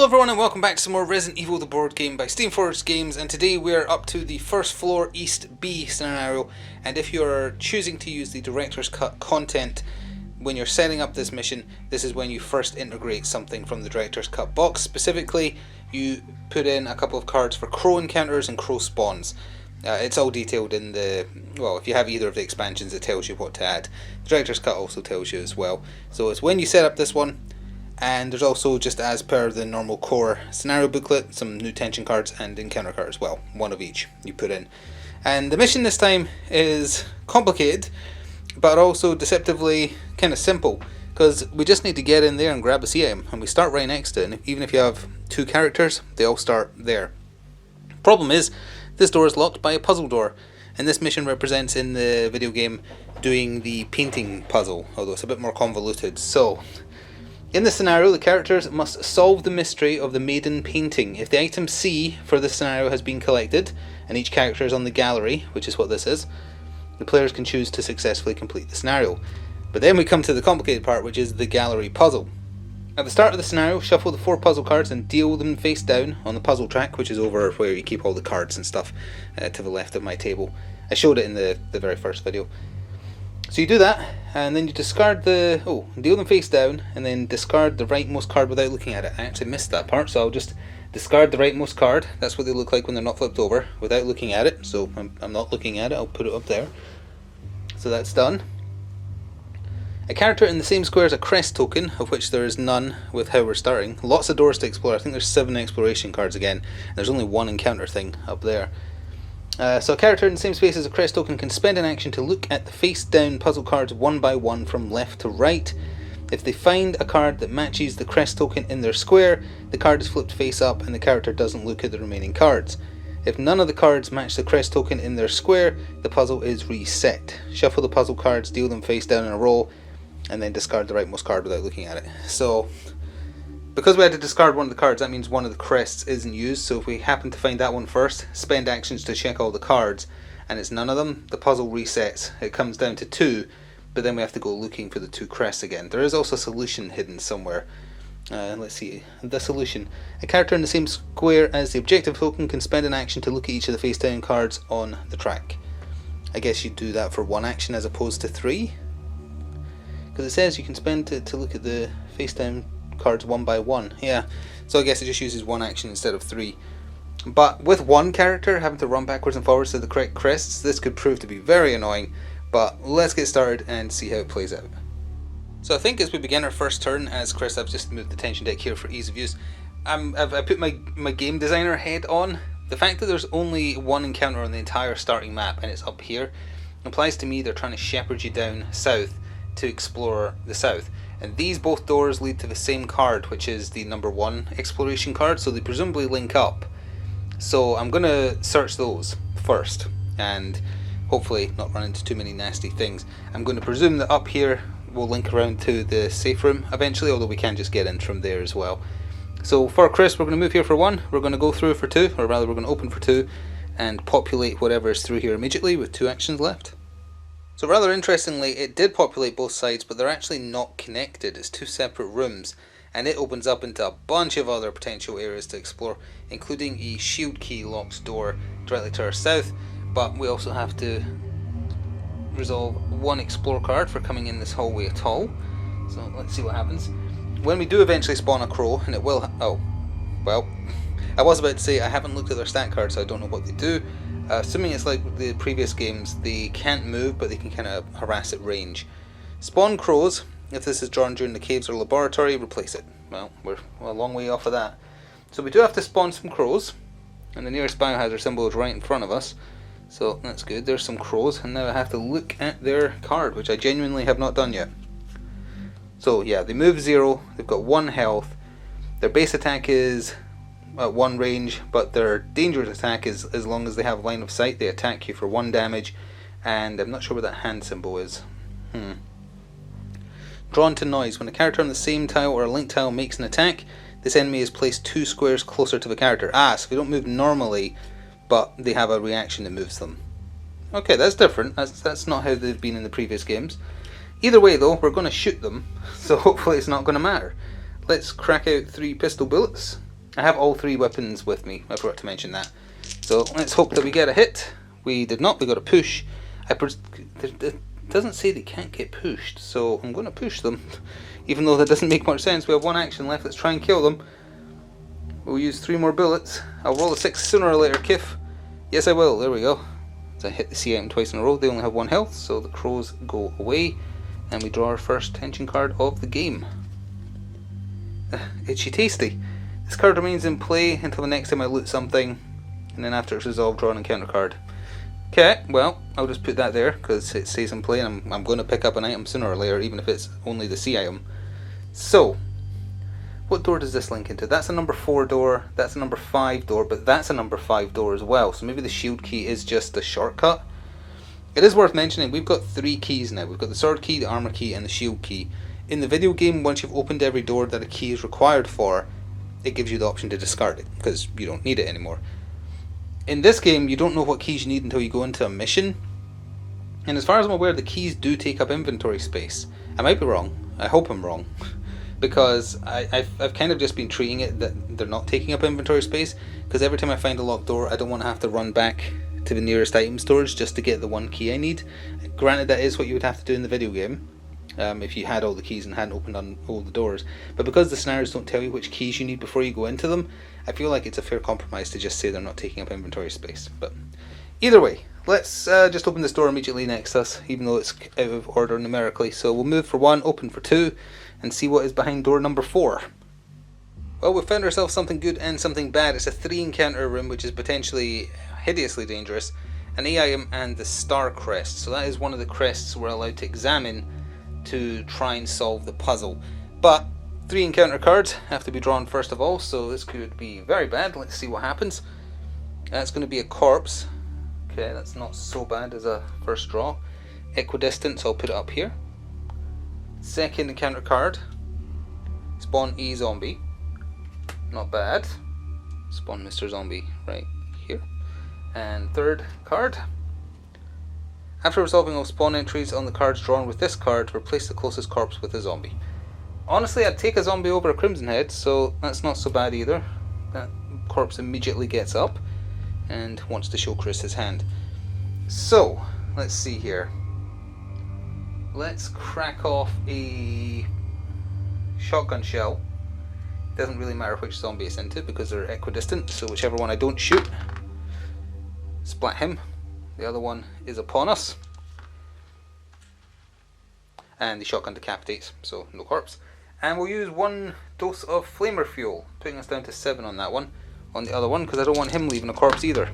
everyone and welcome back to some more Resident Evil the board game by Steamforged Games, and today we are up to the first floor East B scenario. And if you are choosing to use the Director's Cut content when you're setting up this mission, this is when you first integrate something from the Director's Cut box. Specifically, you put in a couple of cards for crow encounters and crow spawns. It's all detailed in the, well, if you have either of the expansions it tells you what to add. The Director's Cut also tells you as well. So it's when you set up this one. And there's also, just as per the normal core scenario booklet, some new tension cards and encounter cards. Well, one of each you put in. And the mission this time is complicated, but also deceptively kind of simple, because we just need to get in there and grab a C item, and we start right next to it. And even if you have two characters, they all start there. Problem is, this door is locked by a puzzle door, and this mission represents in the video game doing the painting puzzle, although it's a bit more convoluted. So in this scenario, the characters must solve the mystery of the maiden painting. If the item C for this scenario has been collected, and each character is on the gallery, which is what this is, the players can choose to successfully complete the scenario. But then we come to the complicated part, which is the gallery puzzle. At the start of the scenario, shuffle the 4 puzzle cards and deal them face down on the puzzle track, which is over where you keep all the cards and stuff, to the left of my table. I showed it in the very first video. So you do that, and then you discard the, deal them face down, and then discard the rightmost card without looking at it. I actually missed that part, so I'll just discard the rightmost card. That's what they look like when they're not flipped over, without looking at it. So I'm not looking at it, I'll put it up there. So that's done. A character in the same square as a crest token, of which there is none with how we're starting. Lots of doors to explore. I think there's 7 exploration cards again. There's only 1 encounter thing up there. So a character in the same space as a crest token can spend an action to look at the face down puzzle cards one by one from left to right. If they find a card that matches the crest token in their square, the card is flipped face up and the character doesn't look at the remaining cards. If none of the cards match the crest token in their square, the puzzle is reset. Shuffle the puzzle cards, deal them face down in a row, and then discard the rightmost card without looking at it. So because we had to discard one of the cards, that means one of the crests isn't used. So if we happen to find that one first, spend actions to check all the cards, and it's none of them, the puzzle resets. It comes down to 2, but then we have to go looking for the 2 crests again. There is also a solution hidden somewhere. Let's see, the solution. A character in the same square as the objective token can spend an action to look at each of the face down cards on the track. I guess you do that for 1 action as opposed to 3, because it says you can spend to look at the face down cards one by one. Yeah, so I guess it just uses 1 action instead of 3. But with 1 character having to run backwards and forwards to the correct crests, this could prove to be very annoying. But let's get started and see how it plays out. So I think as we begin our first turn as Chris, I've just moved the tension deck here for ease of use. I put my game designer head on. The fact that there's only 1 encounter on the entire starting map and it's up here implies to me they're trying to shepherd you down south to explore the south. And these both doors lead to the same card, which is the number 1 exploration card, so they presumably link up. So I'm going to search those first, and hopefully not run into too many nasty things. I'm going to presume that up here will link around to the safe room eventually, although we can just get in from there as well. So for Chris, we're going to move here for 1, we're going to go through for 2, or rather we're going to open for 2, and populate whatever is through here immediately with 2 actions left. So rather interestingly, it did populate both sides, but they're actually not connected. It's 2 separate rooms, and it opens up into a bunch of other potential areas to explore, including a shield key locked door directly to our south. But we also have to resolve 1 explore card for coming in this hallway at all. So let's see what happens. When we do eventually spawn a crow, and it will, well, I was about to say I haven't looked at their stat cards, so I don't know what they do. Assuming it's like the previous games, they can't move, but they can kind of harass at range. Spawn crows. If this is drawn during the caves or laboratory, replace it. Well, we're a long way off of that. So we do have to spawn some crows, and the nearest biohazard symbol is right in front of us. So that's good. There's some crows, and now I have to look at their card, which I genuinely have not done yet. So yeah, they move 0. They've got 1 health. Their base attack is at 1 range, but their dangerous attack is as long as they have line of sight. They attack you for 1 damage, and I'm not sure what that hand symbol is. Drawn to noise. When a character on the same tile or a linked tile makes an attack, this enemy is placed 2 squares closer to the character. So they don't move normally, but they have a reaction that moves them. Okay, that's different. That's not how they've been in the previous games. Either way though, we're going to shoot them, so hopefully it's not going to matter. Let's crack out 3 pistol bullets. I have all 3 weapons with me, I forgot to mention that. So let's hope that we get a hit. We did not, we got a push. It doesn't say they can't get pushed, so I'm going to push them. Even though that doesn't make much sense. We have 1 action left, let's try and kill them. We'll use 3 more bullets. I'll roll a 6 sooner or later, Kif. Yes I will, there we go. So I hit the C item twice in a row, they only have 1 health, so the crows go away. And we draw our first tension card of the game. Itchy tasty. This card remains in play until the next time I loot something, and then after it's resolved, draw an encounter card. Okay, well, I'll just put that there because it stays in play, and I'm going to pick up an item sooner or later, even if it's only the C item. So, what door does this link into? That's a number 4 door, that's a number 5 door, but that's a number 5 door as well, so maybe the shield key is just a shortcut. It is worth mentioning, we've got 3 keys now. We've got the sword key, the armor key, and the shield key. In the video game, once you've opened every door that a key is required for, it gives you the option to discard it, because you don't need it anymore. In this game, you don't know what keys you need until you go into a mission. And as far as I'm aware, the keys do take up inventory space. I might be wrong. I hope I'm wrong. Because I've kind of just been treating it that they're not taking up inventory space, because every time I find a locked door, I don't want to have to run back to the nearest item storage just to get the 1 key I need. Granted, that is what you would have to do in the video game, if you had all the keys and hadn't opened on all the doors. But because the scenarios don't tell you which keys you need before you go into them, I feel like it's a fair compromise to just say they're not taking up inventory space. But either way, let's just open this door immediately next to us, even though it's out of order numerically. So we'll move for 1, open for 2, and see what is behind door number 4. Well, we've found ourselves something good and something bad. It's a 3 encounter room, which is potentially hideously dangerous. An A item and the star crest. So that is one of the crests we're allowed to examine to try and solve the puzzle. But 3 encounter cards have to be drawn first of all, so this could be very bad. Let's see what happens. That's going to be a corpse. Okay, that's not so bad as a first draw. Equidistant, so I'll put it up here. Second encounter card, spawn E zombie. Not bad. Spawn Mr. Zombie right here. And third card. After resolving all spawn entries on the cards drawn with this card, replace the closest corpse with a zombie. Honestly, I'd take a zombie over a Crimson Head, so that's not so bad either. That corpse immediately gets up and wants to show Chris his hand. So, let's see here. Let's crack off a shotgun shell. Doesn't really matter which zombie it's into because they're equidistant, so whichever one I don't shoot, splat him. The other one is upon us. And the shotgun decapitates, so no corpse. And we'll use 1 dose of flamer fuel, putting us down to 7 on that one. On the other one, because I don't want him leaving a corpse either.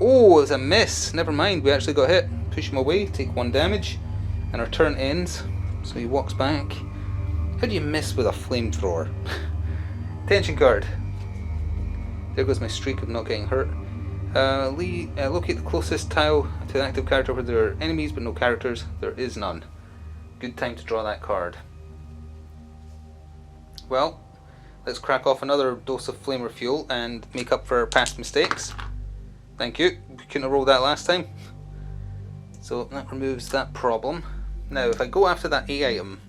Oh, it's a miss. Never mind, we actually got hit. Push him away, take 1 damage, and our turn ends. So he walks back. How do you miss with a flamethrower? Tension card. There goes my streak of not getting hurt. Locate the closest tile to the active character where there are enemies but no characters. There is none. Good time to draw that card. Well, let's crack off another dose of flamer fuel and make up for past mistakes. Thank you. We couldn't have rolled that last time. So that removes that problem. Now, if I go after that A item,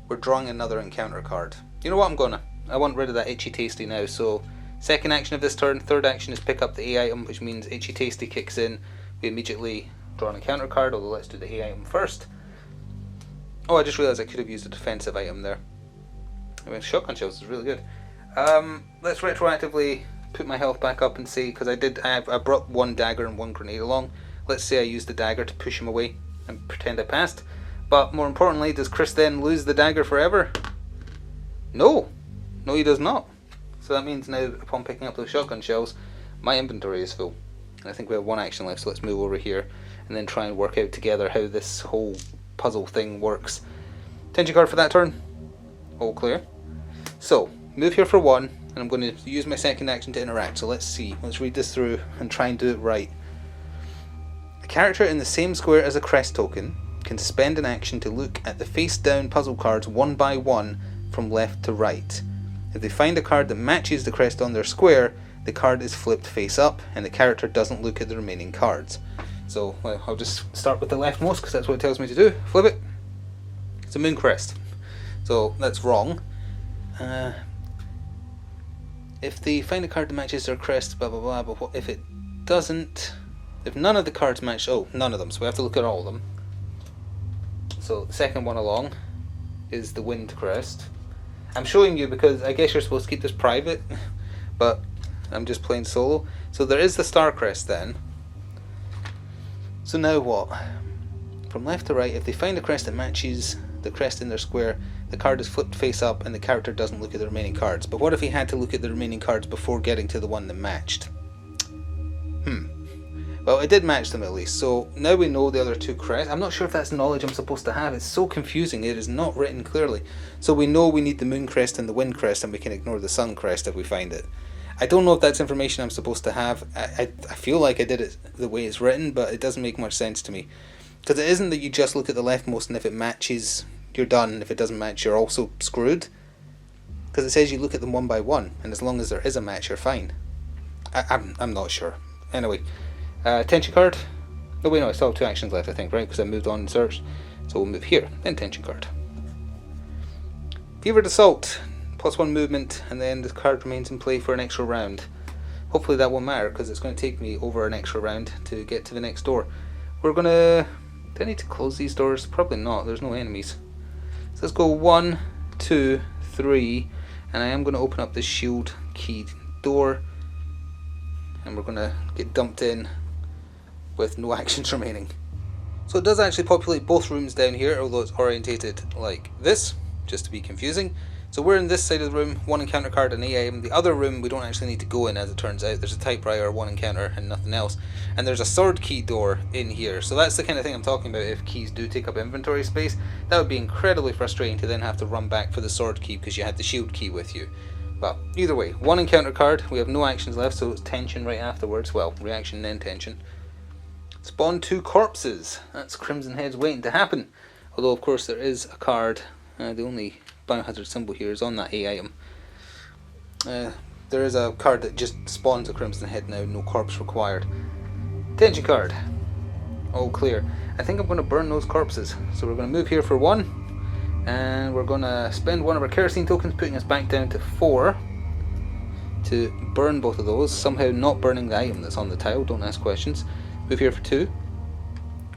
we're drawing another encounter card. You know what, I want rid of that itchy tasty now, so second action of this turn, third action is pick up the A item, which means itchy tasty kicks in. We immediately draw an encounter card, although let's do the A item first. Oh, I just realised I could have used a defensive item there. I mean, shotgun shells is really good. Let's retroactively put my health back up and see, because I brought 1 dagger and 1 grenade along. Let's say I used the dagger to push him away and pretend I passed. But more importantly, does Chris then lose the dagger forever? No. No, he does not. So that means now, upon picking up those shotgun shells, my inventory is full. And I think we have 1 action left, so let's move over here and then try and work out together how this whole puzzle thing works. Tension card for that turn. All clear. So, move here for 1, and I'm going to use my second action to interact. So let's see. Let's read this through and try and do it right. A character in the same square as a crest token can spend an action to look at the face-down puzzle cards 1 by 1 from left to right. If they find a card that matches the crest on their square, the card is flipped face up, and the character doesn't look at the remaining cards. So, well, I'll just start with the leftmost, because that's what it tells me to do. Flip it. It's a moon crest. So, that's wrong. if they find a card that matches their crest, blah blah blah, but what if it doesn't? If none of the cards match, oh, none of them, so we have to look at all of them. So the second one along is the wind crest. I'm showing you because I guess you're supposed to keep this private, but I'm just playing solo. So there is the star crest then. So now what? From left to right, if they find a crest that matches the crest in their square, the card is flipped face up and the character doesn't look at the remaining cards. But what if he had to look at the remaining cards before getting to the one that matched? Well, it did match them at least, so now we know the other two crests. I'm not sure if that's knowledge I'm supposed to have. It's so confusing, it is not written clearly. So we know we need the moon crest and the wind crest, and we can ignore the sun crest if we find it. I don't know if that's information I'm supposed to have. I feel like I did it the way it's written, but it doesn't make much sense to me. Because it isn't that you just look at the leftmost and if it matches, you're done. If it doesn't match, you're also screwed. Because it says you look at them one by one, and as long as there is a match, you're fine. I'm not sure. Anyway. Tension card. Oh wait, no, I still have 2 actions left, I think, right? Because I moved on and searched. So we'll move here, then tension card. Fevered Assault. +1 movement, and then the card remains in play for an extra round. Hopefully that won't matter, because it's going to take me over an extra round to get to the next door. We're going to... Do I need to close these doors? Probably not, there's no enemies. So let's go 1, 2, 3, and I am going to open up this shield key door. And we're going to get dumped in with no actions remaining. So it does actually populate both rooms down here, although it's orientated like this, just to be confusing. So we're in this side of the room, 1 encounter card and 8 item. The other room we don't actually need to go in, as it turns out. There's a typewriter, 1 encounter and nothing else. And there's a sword key door in here. So that's the kind of thing I'm talking about. If keys do take up inventory space, that would be incredibly frustrating to then have to run back for the sword key because you had the shield key with you. But either way, 1 encounter card, we have no actions left, so it's tension right afterwards. Well, reaction then tension. Spawn 2 corpses. That's Crimson Heads waiting to happen. Although of course there is a card. The only biohazard symbol here is on that A item. There is a card that just spawns a Crimson Head now, no corpse required. Tension card. All clear. I think I'm going to burn those corpses. So we're going to move here for 1. And we're going to spend 1 of our kerosene tokens, putting us back down to 4. To burn both of those. Somehow not burning the item that's on the tile, don't ask questions. Move here for 2.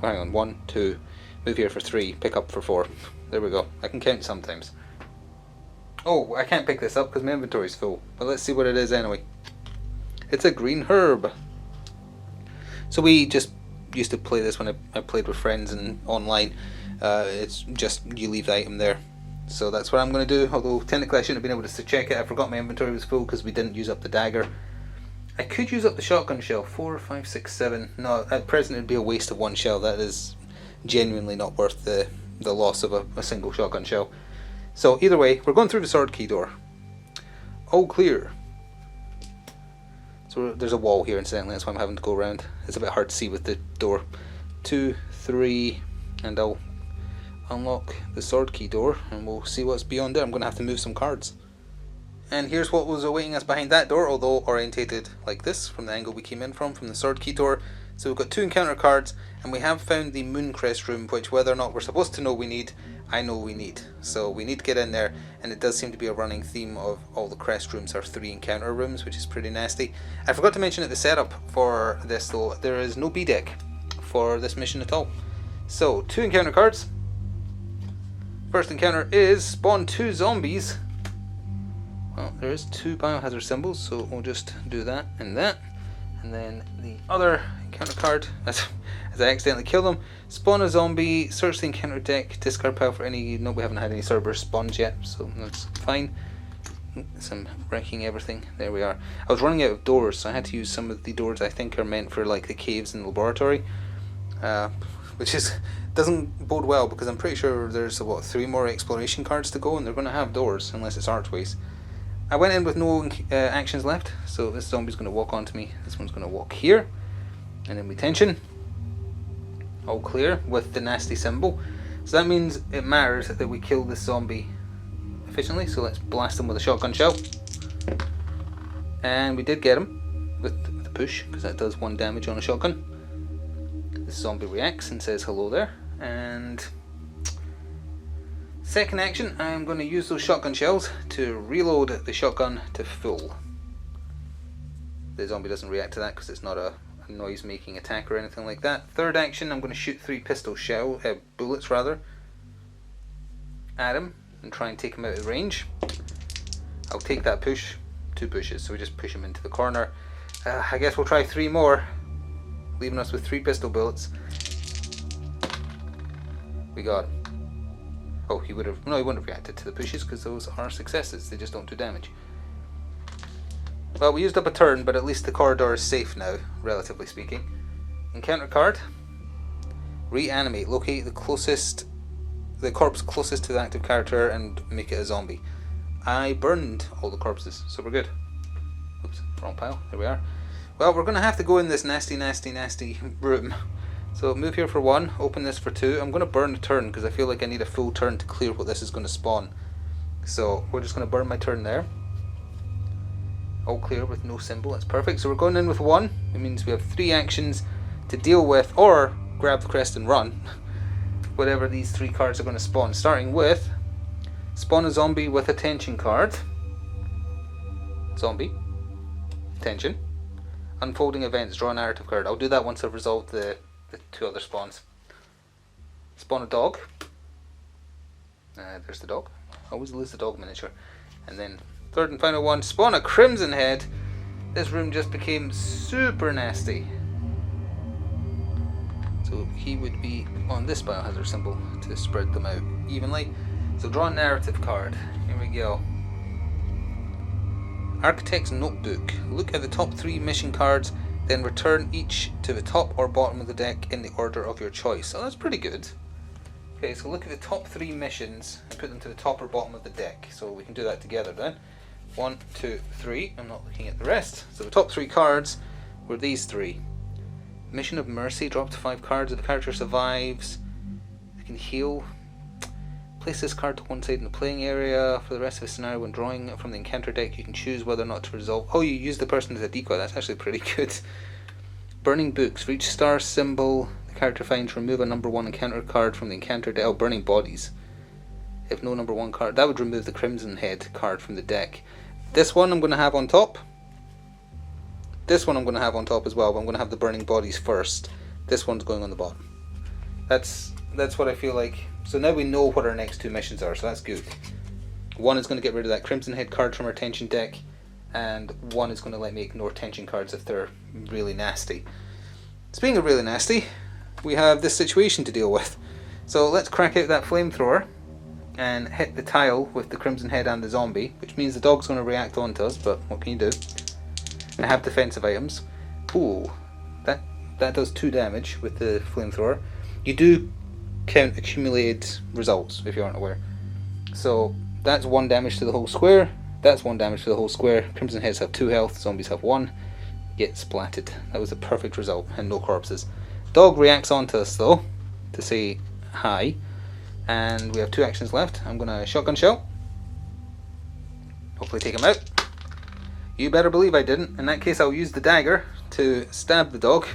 Oh, hang on, 1, 2. Move here for 3. Pick up for 4. There we go. I can count sometimes. Oh, I can't pick this up because my inventory's full. But let's see what it is anyway. It's a green herb. So we just used to play this when I played with friends and online. It's just you leave the item there. So that's what I'm going to do. Although technically I shouldn't have been able to check it. I forgot my inventory was full because we didn't use up the dagger. I could use up the shotgun shell. 4, 5, 6, 7. No, at present it would be a waste of 1 shell. That is genuinely not worth the loss of a single shotgun shell. So either way, we're going through the sword key door. All clear. So there's a wall here, incidentally, that's why I'm having to go around. It's a bit hard to see with the door. 2, 3, and I'll unlock the sword key door, and we'll see what's beyond it. I'm going to have to move some cards. And here's what was awaiting us behind that door, although orientated like this from the angle we came in from the sword key door. So we've got 2 encounter cards, and we have found the moon crest room, which whether or not we're supposed to know we need, I know we need. So we need to get in there, and it does seem to be a running theme of all the crest rooms are 3 encounter rooms, which is pretty nasty. I forgot to mention at the setup for this though, there is no B deck for this mission at all. So 2 encounter cards. First encounter is spawn 2 zombies. Well, there is 2 biohazard symbols, so we'll just do that and that. And then the other encounter card, as I accidentally kill them, spawn a zombie, search the encounter deck, discard pile for any... No, we haven't had any Cerberus spawns yet, so that's fine. So I'm wrecking everything. There we are. I was running out of doors, so I had to use some of the doors I think are meant for like the caves in the laboratory. Which doesn't bode well, because I'm pretty sure there's, 3 more exploration cards to go, and they're going to have doors, unless it's archways. I went in with no actions left, so this zombie's going to walk onto me, this one's going to walk here, and then we tension. All clear, with the nasty symbol. So that means it matters that we kill this zombie efficiently, so let's blast him with a shotgun shell. And we did get him with the push, because that does 1 damage on a shotgun. This zombie reacts and says hello there, and... Second action, I'm going to use those shotgun shells to reload the shotgun to full. The zombie doesn't react to that because it's not a noise making attack or anything like that. Third action, I'm going to shoot 3 pistol bullets rather, at him and try and take him out of range. I'll take that push, 2 pushes, so we just push him into the corner. I guess we'll try 3 more, leaving us with 3 pistol bullets. We got him. Oh, he wouldn't have reacted to the pushes because those are successes, they just don't do damage. Well, we used up a turn, but at least the corridor is safe now, relatively speaking. Encounter card. Reanimate. Locate the corpse closest to the active character and make it a zombie. I burned all the corpses, so we're good. Oops, wrong pile. There we are. Well, we're going to have to go in this nasty room. So move here for 1, open this for 2. I'm going to burn a turn because I feel like I need a full turn to clear what this is going to spawn. So we're just going to burn my turn there. All clear with no symbol, that's perfect. So we're going in with 1. It means we have 3 actions to deal with, or grab the crest and run. Whatever these 3 cards are going to spawn. Starting with, spawn a zombie with a tension card. Zombie. Tension. Unfolding events, draw a narrative card. I'll do that once I've resolved the 2 other spawns. Spawn a dog. There's the dog. I always lose the dog miniature. And then third and final one, spawn a crimson head. This room just became super nasty. So he would be on this biohazard symbol to spread them out evenly. So draw a narrative card. Here we go. Architect's Notebook. Look at the top 3 mission cards, then return each to the top or bottom of the deck in the order of your choice. So that's pretty good. Okay, so look at the top 3 missions and put them to the top or bottom of the deck. So we can do that together then. 1, 2, 3. I'm not looking at the rest. So the top 3 cards were these 3. Mission of Mercy. Drop to 5 cards. If the character survives, they can heal. Place this card to one side in the playing area. For the rest of the scenario, when drawing from the encounter deck, you can choose whether or not to resolve. Oh, you use the person as a decoy. That's actually pretty good. Burning Books. For each star symbol the character finds, remove a number 1 encounter card from the encounter deck. Oh, Burning Bodies. If no number 1 card, that would remove the Crimson Head card from the deck. This one I'm going to have on top. This one I'm going to have on top as well, but I'm going to have the Burning Bodies first. This one's going on the bottom. That's what I feel like. So now we know what our next 2 missions are, so that's good. One is going to get rid of that Crimson Head card from our tension deck, and one is going to let me ignore tension cards if they're really nasty. Speaking of really nasty, we have this situation to deal with. So let's crack out that flamethrower and hit the tile with the Crimson Head and the zombie, which means the dog's going to react onto us, but what can you do? I have defensive items. Ooh, that does 2 damage with the flamethrower. You do count accumulated results if you aren't aware. So that's 1 damage to the whole square. That's 1 damage to the whole square. Crimson Heads have 2 health, zombies have 1. Get splatted. That was a perfect result, and no corpses. Dog reacts onto us though to say hi, and we have 2 actions left. I'm gonna shotgun shell. Hopefully take him out. You better believe I didn't. In that case, I'll use the dagger to stab the dog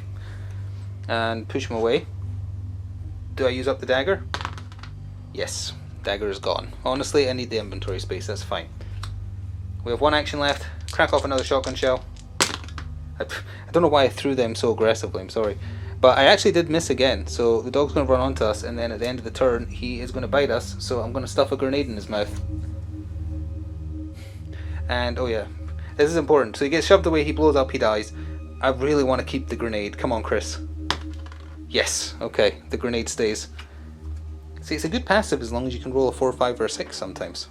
and push him away. Do I use up the dagger? Yes, dagger is gone. Honestly, I need the inventory space, that's fine. We have 1 action left. Crack off another shotgun shell. I don't know why I threw them so aggressively, I'm sorry. But I actually did miss again, so the dog's going to run onto us, and then at the end of the turn, he is going to bite us, so I'm going to stuff a grenade in his mouth. And, oh yeah, this is important. So he gets shoved away, he blows up, he dies. I really want to keep the grenade. Come on, Chris. Yes, okay, the grenade stays. See, it's a good passive as long as you can roll a 4, 5, or 6 sometimes.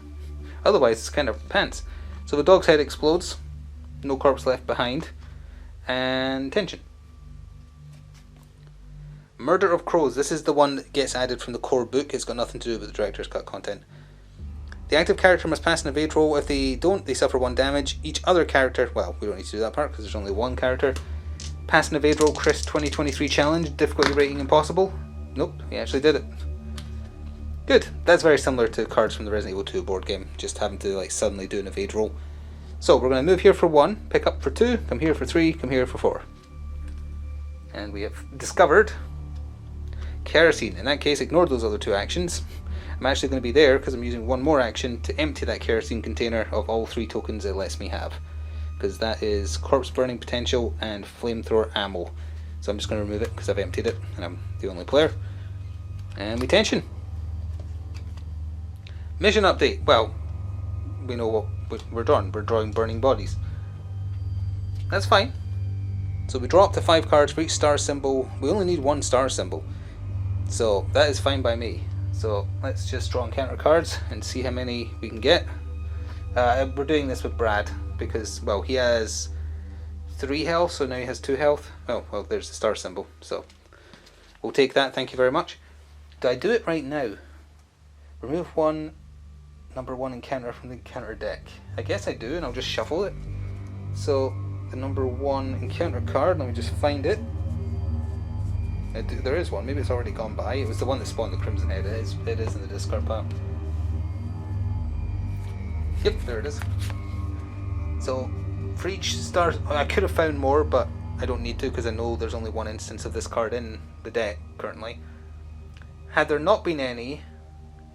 Otherwise, it's kind of pants. So the dog's head explodes, no corpse left behind, and tension. Murder of Crows. This is the one that gets added from the core book. It's got nothing to do with the director's cut content. The active character must pass an evade roll. If they don't, they suffer 1 damage. Each other character, well, we don't need to do that part because there's only 1 character. Pass an evade roll, Chris 2023 challenge, difficulty rating impossible. Nope, he actually did it. Good, that's very similar to cards from the Resident Evil 2 board game, just having to like suddenly do an evade roll. So we're going to move here for 1, pick up for 2, come here for 3, come here for 4. And we have discovered kerosene. In that case, ignore those other 2 actions. I'm actually going to be there because I'm using 1 more action to empty that kerosene container of all 3 tokens it lets me have. because that is corpse burning potential and flamethrower ammo. So I'm just going to remove it because I've emptied it and I'm the only player. And we tension. Mission update. Well, we know what we're done. We're drawing burning bodies. That's fine. So we draw up to 5 cards for each star symbol. We only need 1 star symbol. So that is fine by me. So let's just draw encounter cards and see how many we can get. We're doing this with Brad because, well, he has 3 health, so now he has 2 health. Oh, well, there's the star symbol. So we'll take that, thank you very much. Do I do it right now? Remove 1 number 1 encounter from the encounter deck. I guess I do, and I'll just shuffle it. So the number 1 encounter card, let me just find it. There is one, maybe it's already gone by. It was the one that spawned the Crimson Head. It is in the discard pile. Yep, there it is. So for each star, I could have found more, but I don't need to because I know there's only 1 instance of this card in the deck currently. Had there not been any,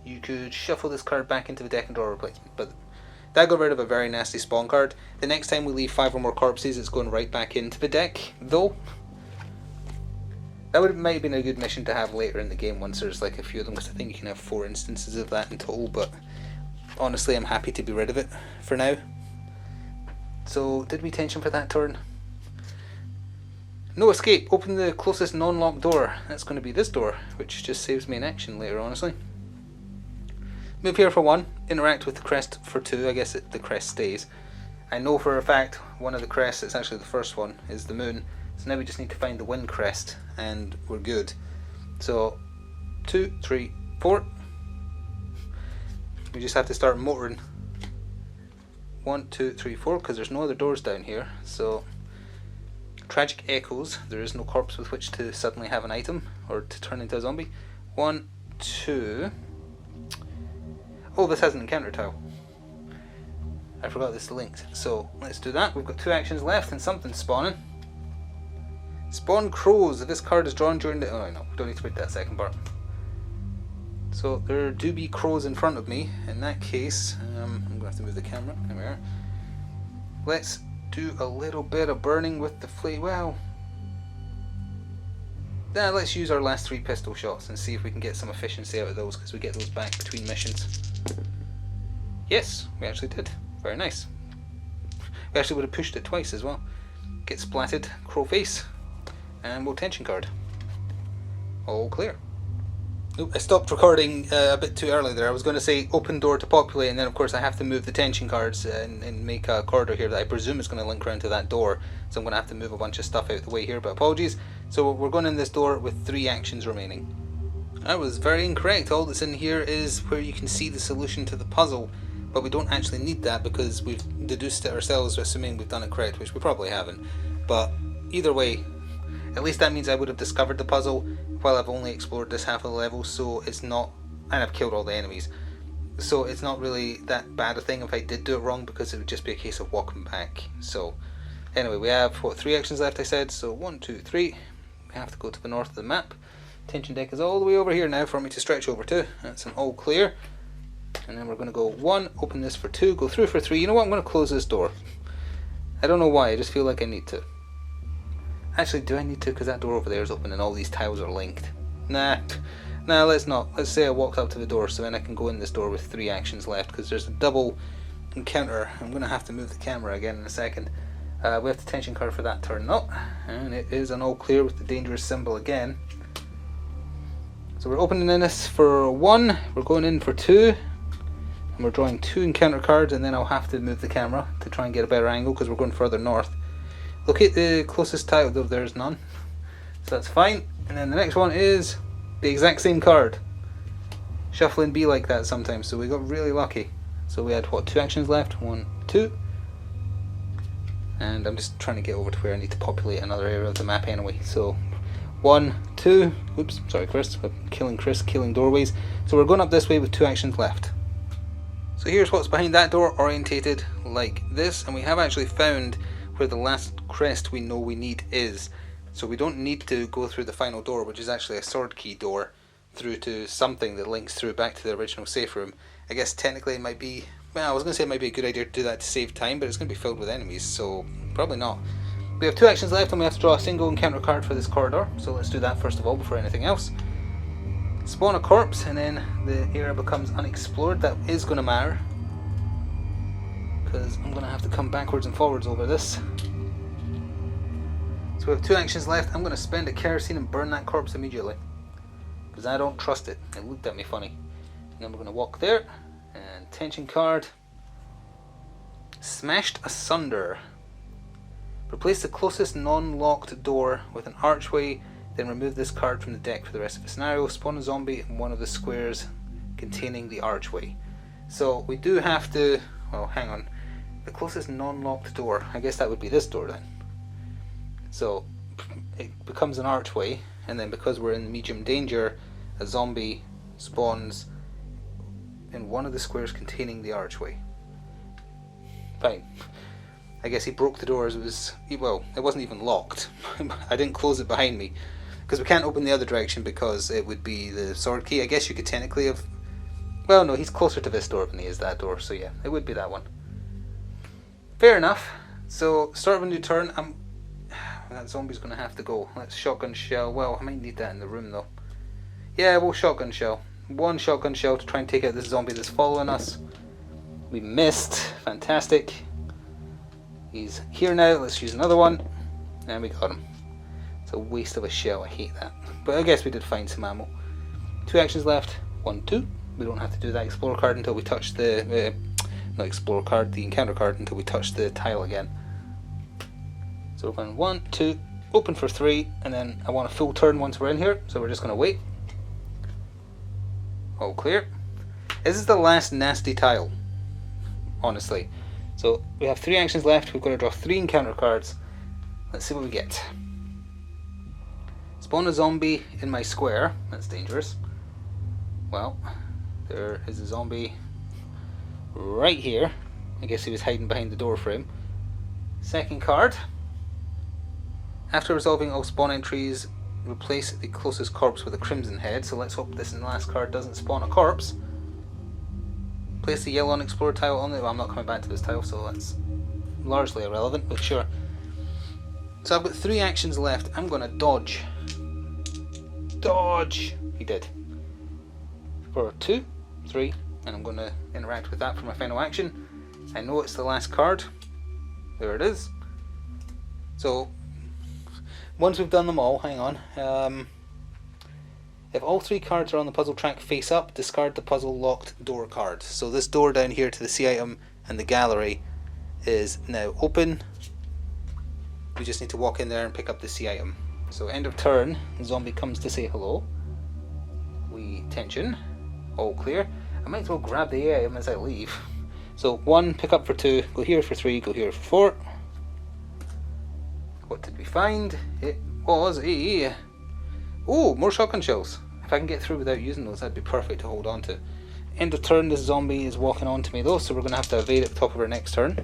you could shuffle this card back into the deck and draw a replacement, but that got rid of a very nasty spawn card. The next time we leave 5 or more corpses, it's going right back into the deck, though. That might have been a good mission to have later in the game once there's like a few of them, because I think you can have 4 instances of that in total, but honestly I'm happy to be rid of it for now. So did we tension for that turn? No escape. Open the closest non-locked door. That's going to be this door, which just saves me an action later, honestly. Move here for 1. Interact with the crest for 2. I guess the crest stays. I know for a fact one of the crests, it's actually the first one, is the moon. So now we just need to find the wind crest and we're good. So 2, 3, 4. We just have to start motoring. 1, 2, 3, 4, because there's no other doors down here. So tragic echoes. There is no corpse with which to suddenly have an item or to turn into a zombie. 1, 2. Oh, this has an encounter tile. I forgot this linked. So let's do that. We've got 2 actions left and something's spawning. Spawn crows. If this card is drawn during the... Oh no, don't need to read that second part. So there do be crows in front of me. In that case, I'm going to have to move the camera. There we are. Let's do a little bit of burning with the flame. Well, let's use our last 3 pistol shots and see if we can get some efficiency out of those, because we get those back between missions. Yes, we actually did. Very nice. We actually would have pushed it twice as well. Get splatted, crow face, and we'll tension card. All clear. Oop, I stopped recording a bit too early there. I was going to say open door to populate, and then of course I have to move the tension cards and make a corridor here that I presume is going to link around to that door. So I'm going to have to move a bunch of stuff out of the way here, but apologies. So we're going in this door with 3 actions remaining. I was very incorrect. All that's in here is where you can see the solution to the puzzle, but we don't actually need that because we've deduced it ourselves, assuming we've done it correct, which we probably haven't. But either way, at least that means I would have discovered the puzzle while I've only explored this half of the level, so it's not, and I've killed all the enemies, so it's not really that bad a thing if I did do it wrong, because it would just be a case of walking back. So anyway, we have, what, 3 actions left I said, so 1, 2, 3, we have to go to the north of the map. Tension deck is all the way over here now for me to stretch over to. That's an all clear, and then we're going to go 1, open this for 2, go through for 3. You know what, I'm going to close this door. I don't know why, I just feel like I need to. Actually, do I need to? Because that door over there is open and all these tiles are linked. Nah, let's not. Let's say I walked up to the door, so then I can go in this door with 3 actions left, because there's a double encounter. I'm going to have to move the camera again in a second. We have the tension card for that turn up, and it is an all clear with the dangerous symbol again. So we're opening in this for 1, we're going in for 2, and we're drawing 2 encounter cards, and then I'll have to move the camera to try and get a better angle because we're going further north. Locate the closest tile, though there's none, so that's fine. And then the next one is the exact same card. Shuffling be like that sometimes, so we got really lucky. So we had, what, 2 actions left? 1, 2. And I'm just trying to get over to where I need to populate another area of the map anyway. So 1, 2, oops, sorry Chris, killing doorways. So we're going up this way with 2 actions left. So here's what's behind that door, orientated like this, and we have actually found where the last crest we know we need is. So we don't need to go through the final door, which is actually a sword key door, through to something that links through back to the original safe room. I guess technically it might be Well, I was going to say it might be a good idea to do that to save time, but it's going to be filled with enemies, so probably not. We have 2 actions left and we have to draw a single encounter card for this corridor, so let's do that first of all before anything else. Spawn a corpse and then the area becomes unexplored. That is going to matter, because I'm going to have to come backwards and forwards over this. So we have 2 actions left. I'm going to spend a kerosene and burn that corpse immediately, because I don't trust it. It looked at me funny. And then we're going to walk there, and tension card. Smashed asunder. Replace the closest non-locked door with an archway, then remove this card from the deck for the rest of the scenario. Spawn a zombie in one of the squares containing the archway. So we do have to, well, hang on. The closest non-locked door, I guess that would be this door then. So it becomes an archway, and then because we're in medium danger, a zombie spawns in one of the squares containing the archway. Fine. I guess he broke the door as it was, well, it wasn't even locked. I didn't close it behind me, because we can't open the other direction because it would be the sword key. I guess you could technically have, well no, he's closer to this door than he is that door, so yeah, it would be that one. Fair enough. So, start of a new turn. That zombie's going to have to go. Let's shotgun shell. Well, I might need that in the room though. Yeah, we'll shotgun shell. 1 shotgun shell to try and take out this zombie that's following us. We missed. Fantastic. He's here now. Let's use another one. And we got him. It's a waste of a shell. I hate that. But I guess we did find some ammo. 2 actions left. 1, 2. We don't have to do that explorer card until we touch the... not explorer card, the encounter card, until we touch the tile again. So we're going 1, 2, open for 3, and then I want a full turn once we're in here, so we're just going to wait. All clear. This is the last nasty tile, honestly. So we have 3 actions left. We've got to draw 3 encounter cards. Let's see what we get. Spawn a zombie in my square. That's dangerous. Well, there is a zombie right here. I guess he was hiding behind the door frame. Second card. After resolving all spawn entries, replace the closest corpse with a crimson head. So let's hope this last card doesn't spawn a corpse. Place the yellow unexplored tile on it. Well, I'm not coming back to this tile, so that's largely irrelevant, but sure. So I've got 3 actions left. I'm going to dodge. Dodge! He did. For 2, 3, and I'm going to interact with that for my final action. I know it's the last card. There it is. So, once we've done them all, hang on. If all 3 cards are on the puzzle track face up, discard the puzzle locked door card. So this door down here to the C item and the gallery is now open. We just need to walk in there and pick up the C item. So end of turn, the zombie comes to say hello. We tension, all clear. I might as well grab the A item as I leave. So 1, pick up for 2, go here for 3, go here for 4. What did we find? It was a... oh, more shotgun shells. If I can get through without using those, that'd be perfect to hold on to. End of turn, this zombie is walking on to me though, so we're going to have to evade at the top of our next turn.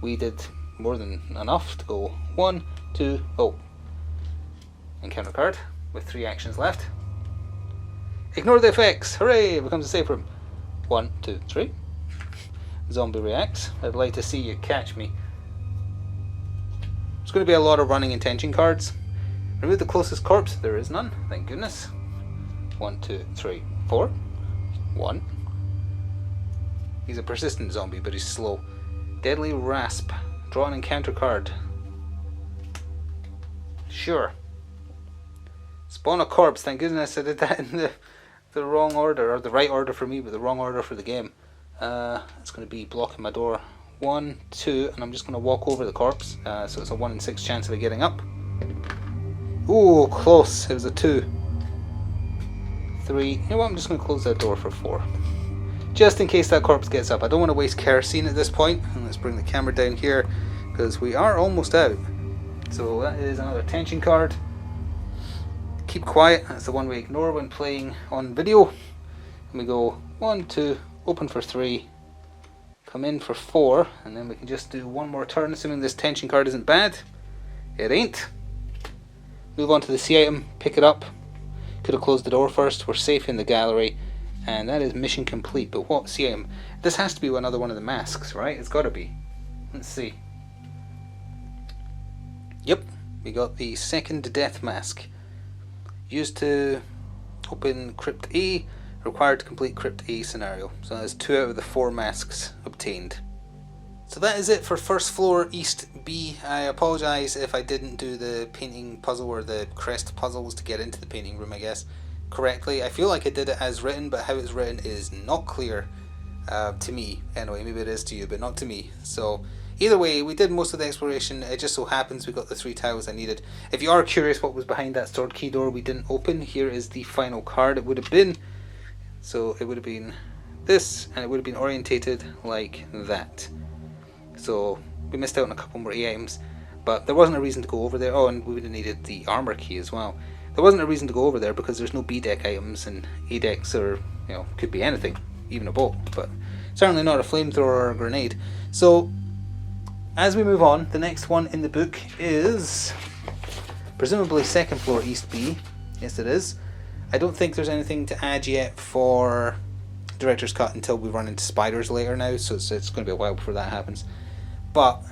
We did more than enough to go 1, 2, oh. Encounter card with 3 actions left. Ignore the effects. Hooray! It becomes a safe room. 1, 2, 3. Zombie reacts. I'd like to see you catch me. There's going to be a lot of running intention cards. Remove the closest corpse. There is none. Thank goodness. 1, 2, 3, 4. 1. He's a persistent zombie, but he's slow. Deadly Rasp. Draw an encounter card. Sure. Spawn a corpse. Thank goodness I did that in the wrong order, or the right order for me, but the wrong order for the game. It's going to be blocking my door. 1, 2, and I'm just going to walk over the corpse. So it's a 1 in 6 chance of it getting up. Ooh, close. It was a 2. 3. You know what? I'm just going to close that door for 4. Just in case that corpse gets up. I don't want to waste kerosene at this point. And let's bring the camera down here, because we are almost out. So that is another tension card. Keep quiet. That's the one we ignore when playing on video. And we go 1, 2, open for 3. Come in for 4, and then we can just do one more turn, assuming this tension card isn't bad. It ain't. Move on to the C item, pick it up. Could have closed the door first. We're safe in the gallery, And that is mission complete. But what? See, this has to be another one of the masks, right? It's got to be. Let's see. Yep, we got the second death mask. Used to open Crypt A, required to complete Crypt A scenario. So that's 2 out of the 4 masks obtained. So that is it for first floor East B. I apologise if I didn't do the painting puzzle or the crest puzzles to get into the painting room, I guess, correctly. I feel like I did it as written, but how it's written is not clear to me. Anyway, maybe it is to you, but not to me. So either way, we did most of the exploration. It just so happens we got the 3 tiles I needed. If you are curious what was behind that stored key door we didn't open, here is the final card it would have been. So it would have been this, and it would have been orientated like that. So we missed out on a couple more items, but there wasn't a reason to go over there. Oh, and we would have needed the armor key as well. There wasn't a reason to go over there because there's no B deck items, and A decks are, could be anything, even a bolt, but certainly not a flamethrower or a grenade. So as we move on, the next one in the book is presumably second floor East B. Yes, it is. I don't think there's anything to add yet for Director's Cut until we run into spiders later now, so it's going to be a while before that happens. But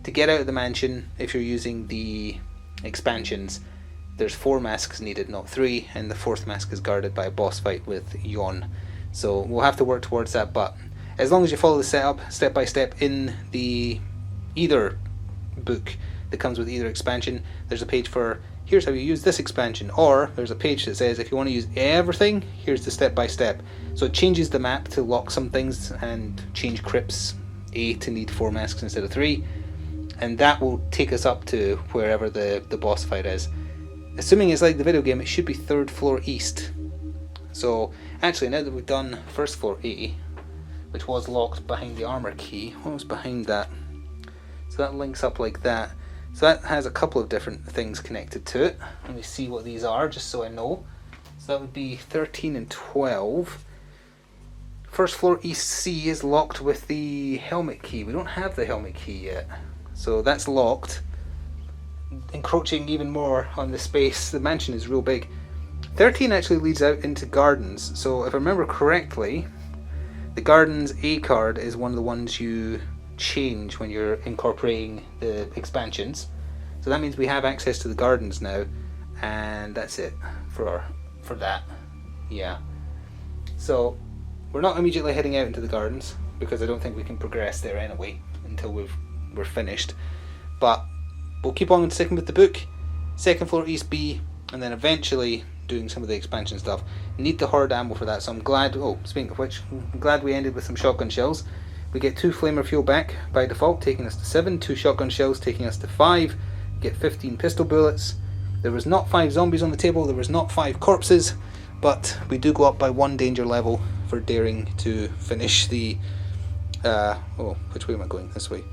to get out of the mansion, if you're using the expansions, there's 4 masks needed, not 3, and the 4th mask is guarded by a boss fight with Yon. So we'll have to work towards that, but as long as you follow the setup step by step in the either book that comes with either expansion, there's a page for here's how you use this expansion, or there's a page that says if you want to use everything, here's the step by step. So it changes the map to lock some things and change crypts A to need 4 masks instead of 3, and that will take us up to wherever the boss fight is. Assuming it's like the video game, it should be 3rd floor East. So actually, now that we've done first floor A, which was locked behind the armor key, what was behind that? So that links up like that. So that has a couple of different things connected to it. Let me see what these are, just so I know. So that would be 13 and 12. First floor East C is locked with the helmet key. We don't have the helmet key yet. So that's locked, encroaching even more on the space. The mansion is real big. 13 actually leads out into gardens. So if I remember correctly, the gardens A card is one of the ones you change when you're incorporating the expansions. So that means we have access to the gardens now, and that's it for that. Yeah. So we're not immediately heading out into the gardens because I don't think we can progress there anyway until we're finished. But we'll keep on sticking with the book. Second floor East B, and then eventually doing some of the expansion stuff. Need the horde ammo for that, so I'm glad. Oh, speaking of which, I'm glad we ended with some shotgun shells. We get 2 flamer fuel back by default, taking us to 7. 2 shotgun shells taking us to 5. Get 15 pistol bullets. There was not 5 zombies on the table. There was not 5 corpses, but we do go up by 1 danger level for daring to finish the. Which way am I going? This way.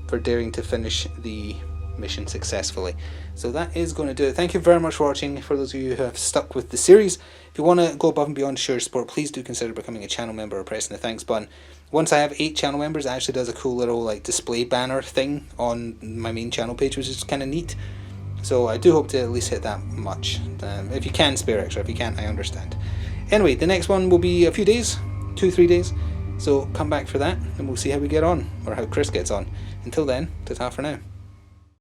For daring to finish the mission successfully. So that is going to do it. Thank you very much for watching. For those of you who have stuck with the series, if you want to go above and beyond to share your support, please do consider becoming a channel member or pressing the thanks button. Once I have 8 channel members, it actually does a cool little display banner thing on my main channel page, which is kind of neat. So I do hope to at least hit that much. If you can spare extra, if you can't, I understand. Anyway, the next one will be a few days, 2-3 days. So come back for that and we'll see how we get on, or how Chris gets on. Until then, ta-ta for now.